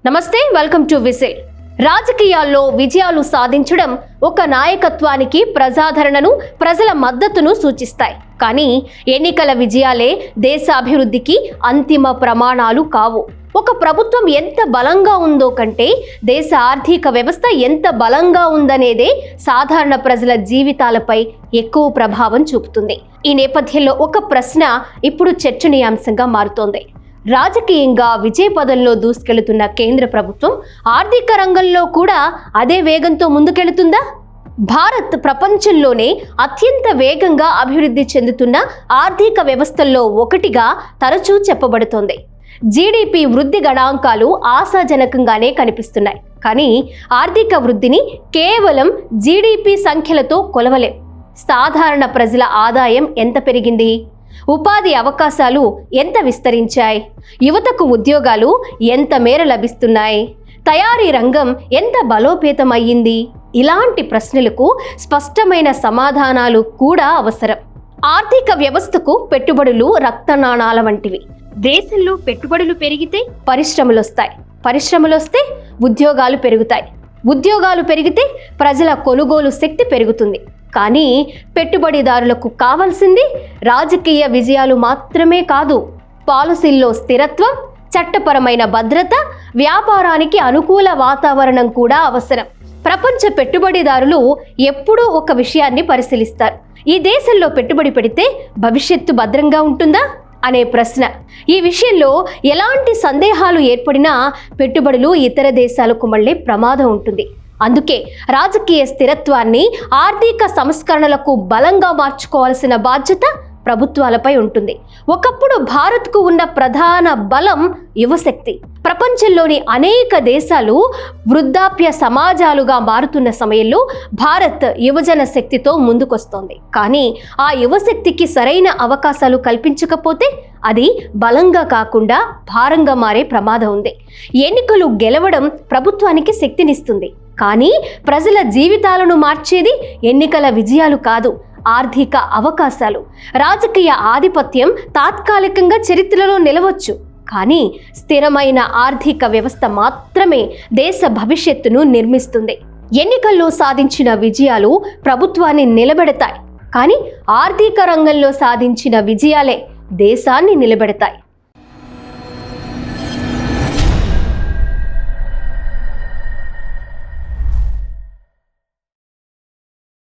నమస్తే, welcome to whistle. రాజకీయాల్లో విజయాలు సాధించడం ఒక నాయకత్వానికి ప్రజాదరణను, ప్రజల మద్దతును సూచిస్తాయి. కానీ ఎన్నికల విజయాలే దేశ అభివృద్ధికి అంతిమ ప్రమాణాలు కావు. ఒక ప్రభుత్వం ఎంత బలంగా ఉందో కంటే దేశ ఆర్థిక వ్యవస్థ ఎంత బలంగా ఉందనేదే సాధారణ ప్రజల జీవితాలపై ఎక్కువ ప్రభావం చూపుతుంది. ఈ నేపథ్యంలో ఒక ప్రశ్న ఇప్పుడు చర్చనీయాంశంగా మారుతోంది. రాజకీయంగా విజయ పదంలో దూసుకెళ్తున్న కేంద్ర ప్రభుత్వం ఆర్థిక రంగంలో కూడా అదే వేగంతో ముందుకెళ్తుందా? భారత్ ప్రపంచంలోనే అత్యంత వేగంగా అభివృద్ధి చెందుతున్న ఆర్థిక వ్యవస్థల్లో ఒకటిగా తరచూ చెప్పబడుతోంది. జీడీపీ వృద్ధి గణాంకాలు ఆశాజనకంగానే కనిపిస్తున్నాయి. కానీ ఆర్థిక వృద్ధిని కేవలం జీడీపీ సంఖ్యలతో కొలవలేం. సాధారణ ప్రజల ఆదాయం ఎంత పెరిగింది? ఉపాధి అవకాశాలు ఎంత విస్తరించాయి? యువతకు ఉద్యోగాలు ఎంత మేర లభిస్తున్నాయి? తయారీ రంగం ఎంత బలోపేతం అయ్యింది? ఇలాంటి ప్రశ్నలకు స్పష్టమైన సమాధానాలు కూడా అవసరం. ఆర్థిక వ్యవస్థకు పెట్టుబడులు రక్తనాళాల వంటివి. దేశంలో పెట్టుబడులు పెరిగితే పరిశ్రమలు వస్తాయి, పరిశ్రమలు వస్తే ఉద్యోగాలు పెరుగుతాయి, ఉద్యోగాలు పెరిగితే ప్రజల కొనుగోలు శక్తి పెరుగుతుంది. కానీ పెట్టుబడిదారులకు కావాల్సింది రాజకీయ విజయాలు మాత్రమే కాదు, పాలసీల్లో స్థిరత్వం, చట్టపరమైన భద్రత, వ్యాపారానికి అనుకూల వాతావరణం కూడా అవసరం. ప్రపంచ పెట్టుబడిదారులు ఎప్పుడూ ఒక విషయాన్ని పరిశీలిస్తారు: ఈ దేశంలో పెట్టుబడి పెడితే భవిష్యత్తు భద్రంగా ఉంటుందా అనే ప్రశ్న. ఈ విషయంలో ఎలాంటి సందేహాలు ఏర్పడినా పెట్టుబడులు ఇతర దేశాలకు మళ్ళీ ప్రమాదం ఉంటుంది. అందుకే రాజకీయ స్థిరత్వాన్ని ఆర్థిక సంస్కరణలకు బలంగా మార్చుకోవాల్సిన బాధ్యత ప్రభుత్వాలపై ఉంటుంది. ఒకప్పుడు భారత్కు ఉన్న ప్రధాన బలం యువశక్తి. ప్రపంచంలోని అనేక దేశాలు వృద్ధాప్య సమాజాలుగా మారుతున్న సమయంలో భారత్ యువజన శక్తితో ముందుకొస్తోంది. కానీ ఆ యువశక్తికి సరైన అవకాశాలు కల్పించకపోతే అది బలంగా కాకుండా భారంగా మారే ప్రమాదం ఉంది. ఎన్నికలు గెలవడం ప్రభుత్వానికి శక్తినిస్తుంది. కానీ ప్రజల జీవితాలను మార్చేది ఎన్నికల విజయాలు కాదు, ఆర్థిక అవకాశాలు. రాజకీయ ఆధిపత్యం తాత్కాలికంగా చరిత్రలో నిలవచ్చు, కానీ స్థిరమైన ఆర్థిక వ్యవస్థ మాత్రమే దేశ భవిష్యత్తును నిర్మిస్తుంది. ఎన్నికల్లో సాధించిన విజయాలు ప్రభుత్వాన్ని నిలబెడతాయి, కానీ ఆర్థిక రంగంలో సాధించిన విజయాలే దేశాన్ని నిలబెడతాయి.